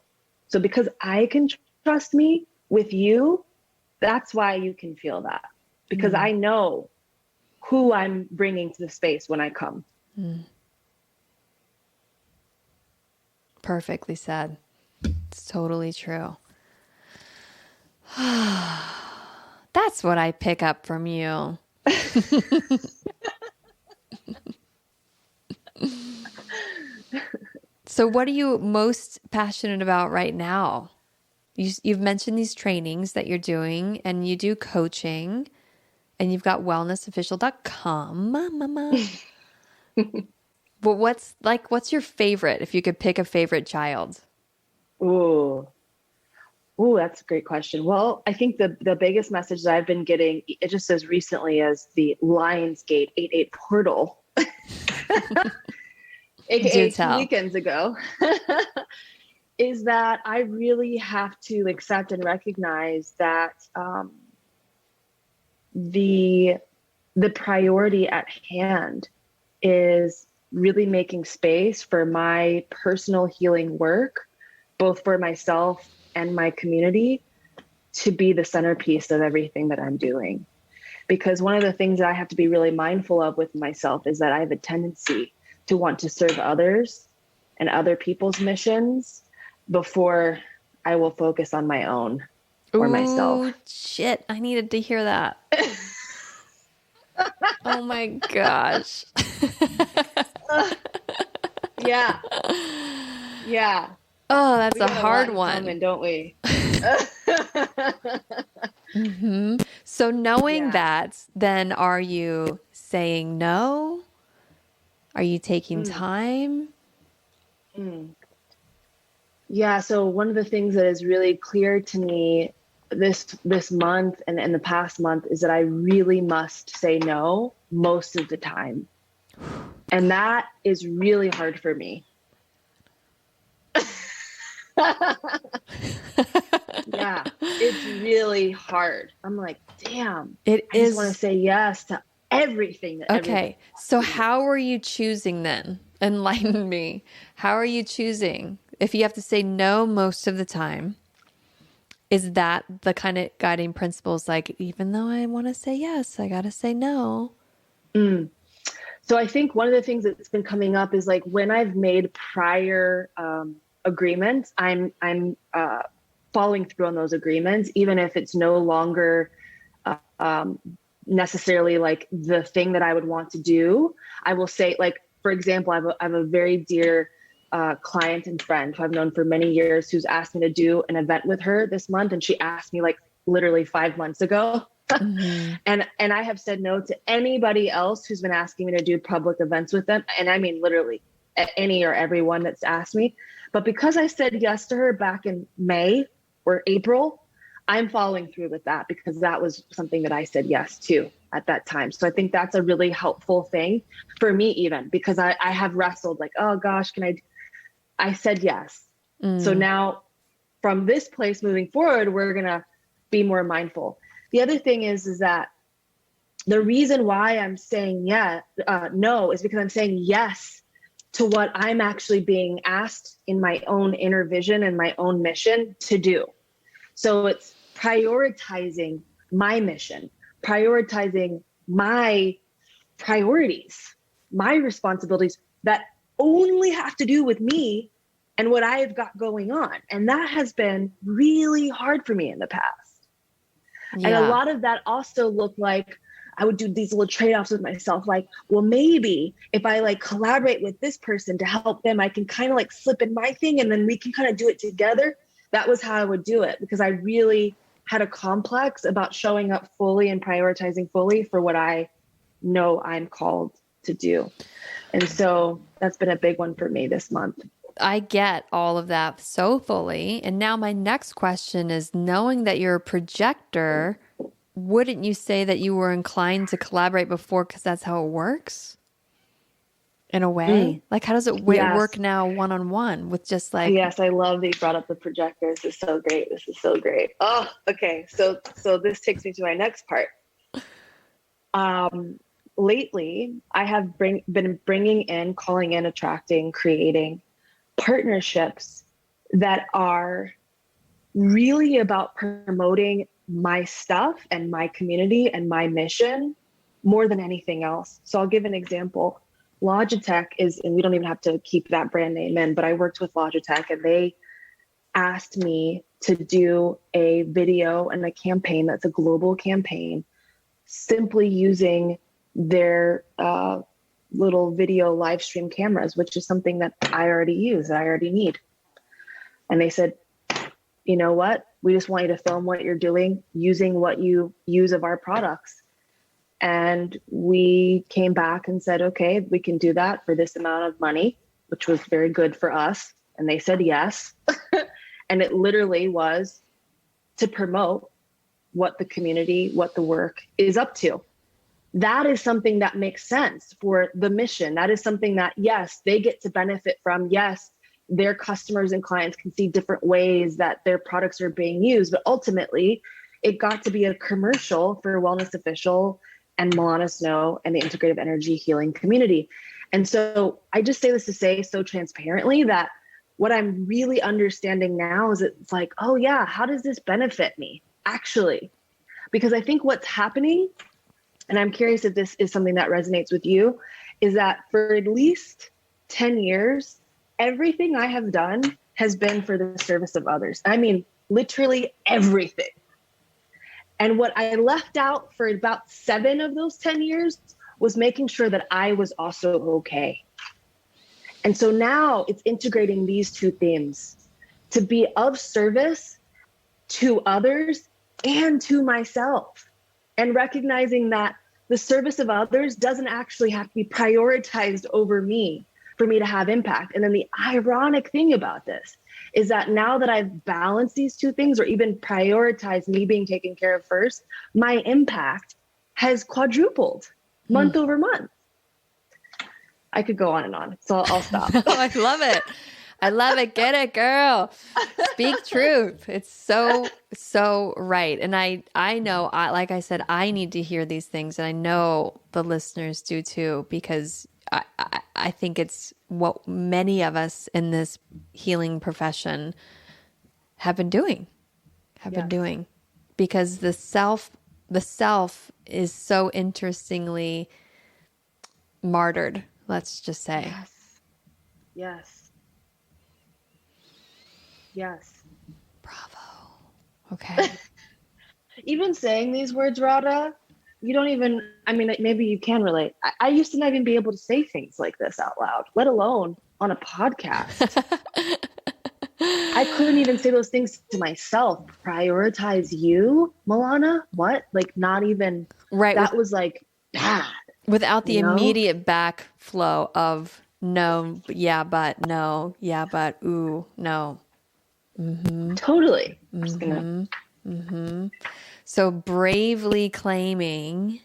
So because I can trust me with you, that's why you can feel that. Because I know who I'm bringing to the space when I come. Perfectly said. It's totally true. That's what I pick up from you. So what are you most passionate about right now? You've mentioned these trainings that you're doing, and you do coaching, and you've got wellnessofficial.com. Mama. But what's your favorite, if you could pick a favorite child? Ooh. Ooh, that's a great question. Well, I think the biggest message that I've been getting, it just as recently as the Lionsgate 88 portal, aka 2 weekends ago, is that I really have to accept and recognize that the priority at hand is really making space for my personal healing work, both for myself and my community, to be the centerpiece of everything that I'm doing. Because one of the things that I have to be really mindful of with myself is that I have a tendency to want to serve others and other people's missions before I will focus on my own or myself. Shit, I needed to hear that. Oh my gosh. Yeah. Yeah. Oh, that's a hard one. Common, don't we? Mm-hmm. So knowing that, then are you saying no? Are you taking time? Yeah. So one of the things that is really clear to me this month and in the past month is that I really must say no most of the time. And that is really hard for me. Yeah, it's really hard. I'm like, damn, I just want to say yes to everything. Okay, so how are you choosing then? Enlighten me. How are you choosing? If you have to say no most of the time, is that the kind of guiding principles? Like, even though I want to say yes, I got to say no. So I think one of the things that's been coming up is like when I've made prior agreements, I'm following through on those agreements, even if it's no longer necessarily like the thing that I would want to do. I will say, like, for example, I have a very dear client and friend who I've known for many years who's asked me to do an event with her this month. And she asked me like literally 5 months ago. Mm-hmm. And I have said no to anybody else who's been asking me to do public events with them. And I mean, literally any or everyone that's asked me. But because I said yes to her back in May or April, I'm following through with that because that was something that I said yes to at that time. So I think that's a really helpful thing for me, even because I have wrestled like, oh gosh, I said yes. So now from this place moving forward, we're going to be more mindful. The other thing is that the reason why I'm saying no is because I'm saying yes to what I'm actually being asked in my own inner vision and my own mission to do. So it's prioritizing my mission, prioritizing my priorities, my responsibilities that only have to do with me and what I've got going on. And that has been really hard for me in the past. Yeah. And a lot of that also looked like I would do these little trade-offs with myself. Like, well, maybe if I like collaborate with this person to help them, I can kind of like slip in my thing and then we can kind of do it together. That was how I would do it because I really had a complex about showing up fully and prioritizing fully for what I know I'm called to do. And so that's been a big one for me this month. I get all of that so fully. And now my next question is, knowing that you're a projector, wouldn't you say that you were inclined to collaborate before because that's how it works? In a way? Like, how does it work now one-on-one with just like... Yes, I love that you brought up the projector. This is so great. This is so great. Oh, okay. So this takes me to my next part. Lately, I have been bringing in, calling in, attracting, creating partnerships that are really about promoting my stuff and my community and my mission more than anything else. So I'll give an example. Logitech and we don't even have to keep that brand name in, but I worked with Logitech and they asked me to do a video and a campaign that's a global campaign, simply using their little video live stream cameras, which is something that I already use, that I already need. And they said, you know what? We just want you to film what you're doing using what you use of our products. And we came back and said, okay, we can do that for this amount of money, which was very good for us. And they said yes. And it literally was to promote what the community, what the work is up to. That is something that makes sense for the mission. That is something that, yes, they get to benefit from. Yes, their customers and clients can see different ways that their products are being used. But ultimately, it got to be a commercial for Wellness Official and Millana Snow and the Integrative Energy Healing community. And so I just say this to say so transparently that what I'm really understanding now is it's like, oh yeah, how does this benefit me actually? Because I think what's happening, and I'm curious if this is something that resonates with you, is that for at least 10 years, everything I have done has been for the service of others. I mean, literally everything. And what I left out for about 7 of those 10 years was making sure that I was also okay. And so now it's integrating these two themes to be of service to others and to myself, and recognizing that the service of others doesn't actually have to be prioritized over me for me to have impact. And then the ironic thing about this is that now that I've balanced these two things, or even prioritized me being taken care of first, my impact has quadrupled month over month. I could go on and on, so I'll stop. I love it. I love it. Get it, girl. Speak truth. It's so right. And I know, like I said, I need to hear these things, and I know the listeners do too, because I think it's what many of us in this healing profession have been doing, because the self is so interestingly martyred. Let's just say. Yes. Bravo. Okay. Even saying these words, Radha, you don't even, I mean, maybe you can relate. I used to not even be able to say things like this out loud, let alone on a podcast. I couldn't even say those things to myself. Prioritize you, Millana? What? Like, not even, right. That was like bad. Without the immediate backflow of no, yeah, but no, yeah, but ooh, no. Mm-hmm. Totally. So bravely claiming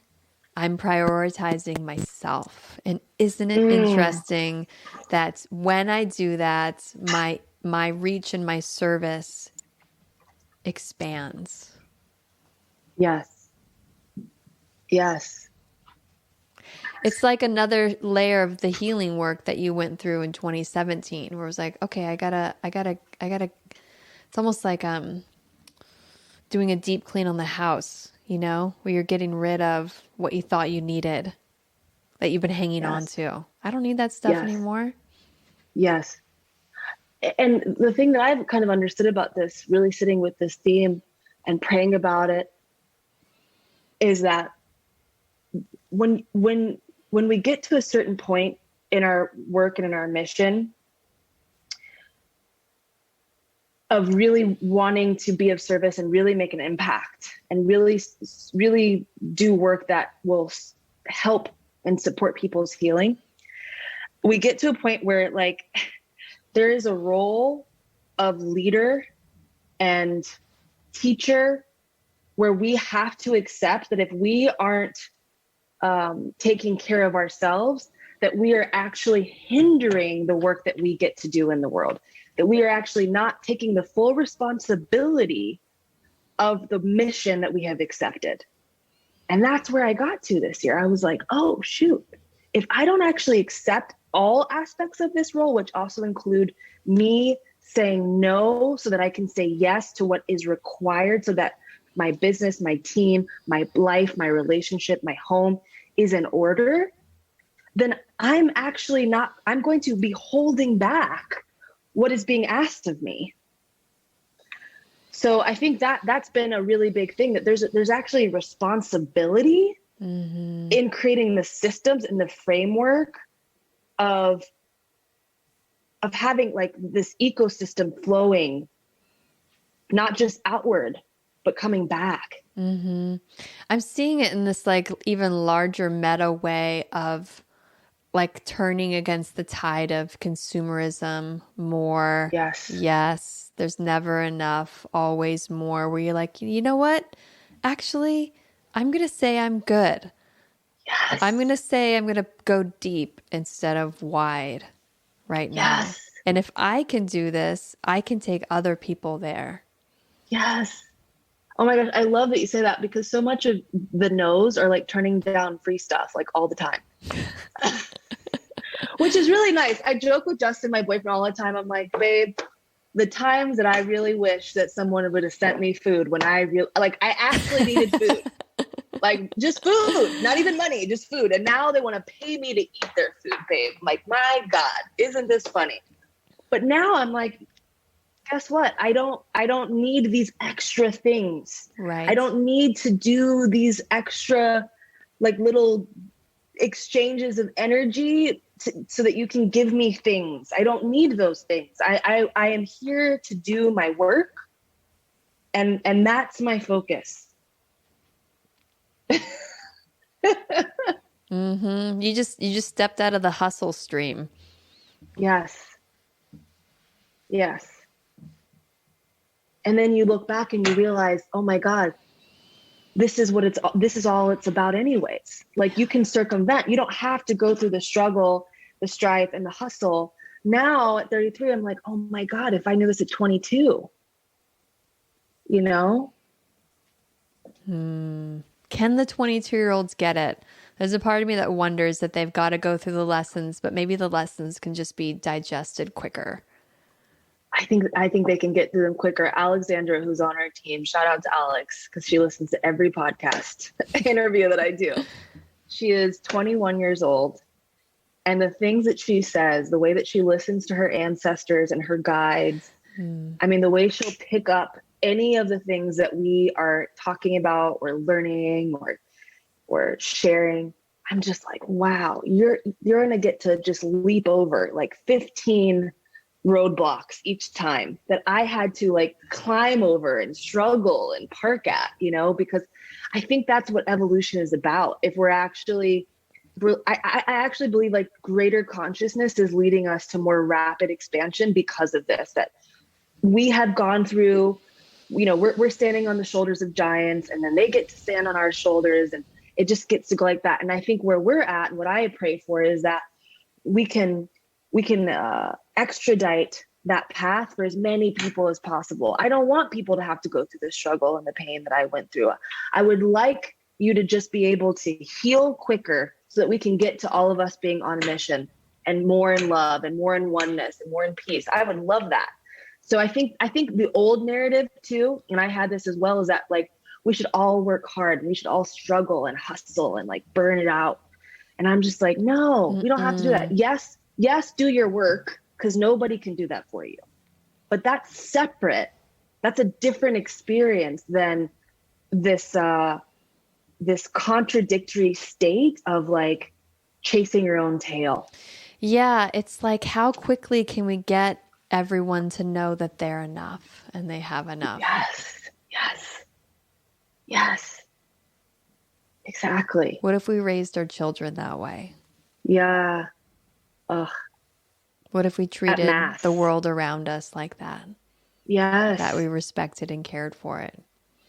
I'm prioritizing myself. And isn't it interesting that when I do that, my reach and my service expands? Yes. It's like another layer of the healing work that you went through in 2017, where it was like, okay, I gotta, it's almost like, doing a deep clean on the house, where you're getting rid of what you thought you needed, that you've been hanging on to. I don't need that stuff anymore. Yes. And the thing that I've kind of understood about this, really sitting with this theme and praying about it, is that when we get to a certain point in our work and in our mission of really wanting to be of service and really make an impact and really do work that will help and support people's healing, we get to a point where there is a role of leader and teacher where we have to accept that if we aren't taking care of ourselves, that we are actually hindering the work that we get to do in the world, that we are actually not taking the full responsibility of the mission that we have accepted. And that's where I got to this year. I was like, oh, shoot, if I don't actually accept all aspects of this role, which also include me saying no so that I can say yes to what is required so that my business, my team, my life, my relationship, my home is in order, then I'm going to be holding back what is being asked of me. So I think that's been a really big thing, that there's actually responsibility in creating the systems and the framework of having like this ecosystem flowing, not just outward, but coming back. I'm seeing it in this like even larger meta way of like turning against the tide of consumerism more. Yes. There's never enough, always more, where you're like, you know what? Actually, I'm going to say I'm good. Yes. I'm going to say I'm going to go deep instead of wide right now. Yes. And if I can do this, I can take other people there. Yes. Oh my gosh, I love that you say that, because so much of the no's are like turning down free stuff like all the time. Which is really nice. I joke with Justin, my boyfriend, all the time. I'm like, babe, the times that I really wish that someone would have sent me food when I actually needed food. Like just food, not even money, just food. And now they want to pay me to eat their food, babe. I'm like, my God, isn't this funny? But now I'm like, guess what? I don't need these extra things. Right. I don't need to do these extra like little exchanges of energy so that you can give me things. I don't need those things. I am here to do my work, and that's my focus. You just stepped out of the hustle stream. Yes. And then you look back and you realize, oh my God, this is all it's about anyways. Like you can circumvent. You don't have to go through the struggle, the strife, and the hustle. Now at 33, I'm like, oh my God, if I knew this at 22, you know? Can the 22-year-olds get it? There's a part of me that wonders that they've got to go through the lessons, but maybe the lessons can just be digested quicker. I think they can get through them quicker. Alexandra, who's on our team, shout out to Alex, because she listens to every podcast interview that I do. She is 21 years old. And the things that she says, the way that she listens to her ancestors and her guides, I mean, the way she'll pick up any of the things that we are talking about or learning or sharing, I'm just like, wow, you're going to get to just leap over like 15 roadblocks each time that I had to like climb over and struggle and park at, you know, because I think that's what evolution is about. If we're actually, I actually believe like greater consciousness is leading us to more rapid expansion because of this, that we have gone through, you know, we're standing on the shoulders of giants, and then they get to stand on our shoulders, and it just gets to go like that. And I think where we're at, and what I pray for, is that we can extradite that path for as many people as possible. I don't want people to have to go through the struggle and the pain that I went through. I would like you to just be able to heal quicker so that we can get to all of us being on a mission and more in love and more in oneness and more in peace. I would love that. So I think the old narrative too, and I had this as well, is that like we should all work hard and we should all struggle and hustle and like burn it out. And I'm just like, no, we don't have to do that. Yes, do your work, because nobody can do that for you. But that's separate. That's a different experience than this contradictory state of like chasing your own tail. Yeah, it's like, how quickly can we get everyone to know that they're enough and they have enough? Yes. Exactly. What if we raised our children that way? Yeah. Ugh. What if we treated the world around us like that? Yes. That we respected and cared for it.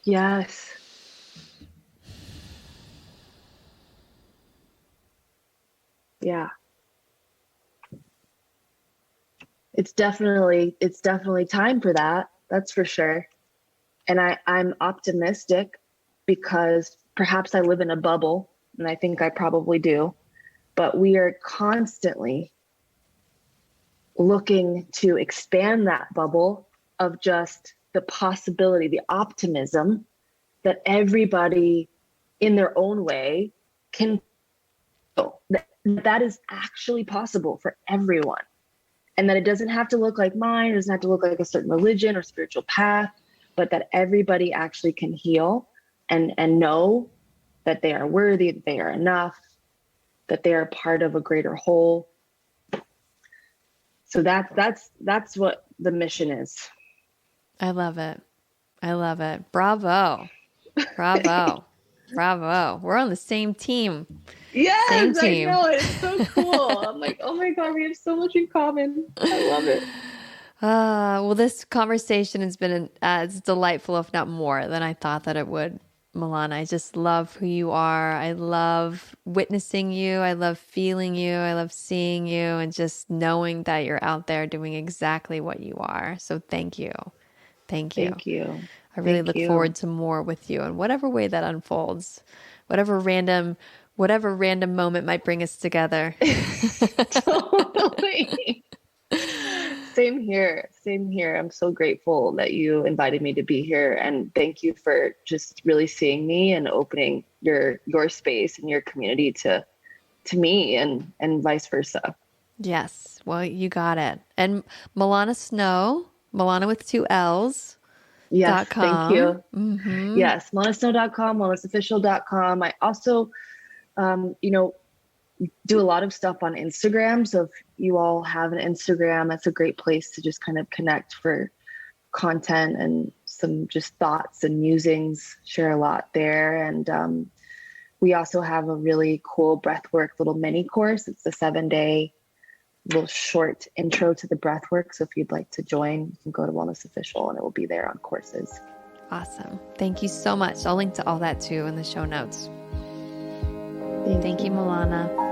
Yes. Yeah. It's definitely time for that. That's for sure. And I'm optimistic because perhaps I live in a bubble, and I think I probably do, but we are constantly looking to expand that bubble of just the possibility, the optimism that everybody in their own way can, that is actually possible for everyone. And that it doesn't have to look like mine, it doesn't have to look like a certain religion or spiritual path, but that everybody actually can heal and know that they are worthy, that they are enough, that they are part of a greater whole. So that's what the mission is. I love it. I love it. Bravo. Bravo. Bravo. We're on the same team. Yes, same team. I know. It's so cool. I'm like, oh my God, we have so much in common. I love it. Well, this conversation has been as delightful, if not more, than I thought that it would. Millana, I just love who you are. I love witnessing you. I love feeling you. I love seeing you and just knowing that you're out there doing exactly what you are. So thank you. Thank you. Thank you. I really look forward to more with you in whatever way that unfolds, whatever random moment might bring us together. Totally. Same here. Same here. I'm so grateful that you invited me to be here, and thank you for just really seeing me and opening your space and your community to me and vice versa. Yes. Well, you got it. And Millana Snow, Millana with 2 L's. Yes. .com. Thank you. Mm-hmm. Yes. MillanaSnow.com, wellnessofficial.com. I also, do a lot of stuff on Instagram. So if you all have an Instagram, that's a great place to just kind of connect for content and some just thoughts and musings. Share a lot there. And we also have a really cool breathwork little mini course. It's a 7-day little short intro to the breathwork. So if you'd like to join, you can go to Wellness Official and it will be there on courses. Awesome. Thank you so much. I'll link to all that too in the show notes. Thank you, Millana.